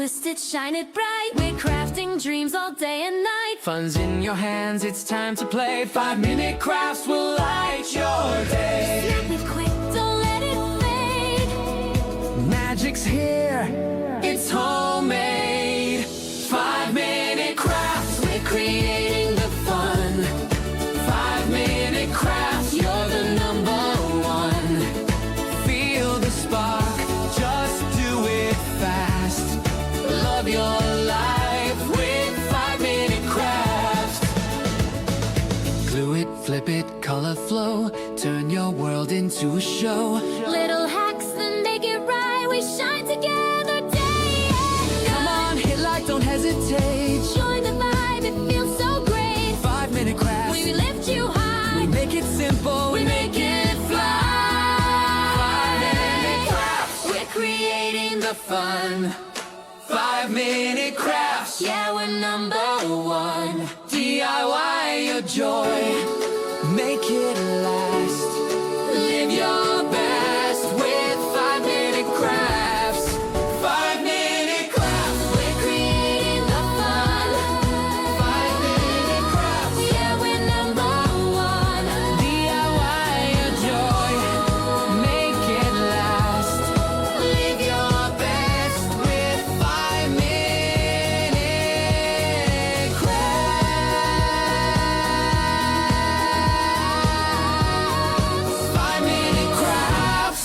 twist it, shine it bright. We're crafting dreams all day and night. Fun's in your hands, it's time to play. 5-minute crafts will light your day. Snap it quick, don't let it fade. Magic's here, it's homemade. 5-minute crafts, we're creating the fun. 5-minute crafts, you're the #1. Feel the spark, just do it fast. Love your life with 5-minute crafts. Glue it, flip it, color flow. Turn your world into a show. Little hacks that make it right. We shine together day and night. Come on, hit like, don't hesitate. Join the vibe, it feels so great. 5-minute crafts, We lift you high. we make it simple, we make it fly. 5-minute crafts, we're creating the fun. 5-minute crafts, Yeah, we're #1. DIY your joy, make it last. Live your best with 5-minute crafts. 5-minute crafts, We're creating the fun. 5-minute crafts, Yeah, we're #1. DIY your joy, make it last. Live your best with 5-minute crafts. 5-minute crafts.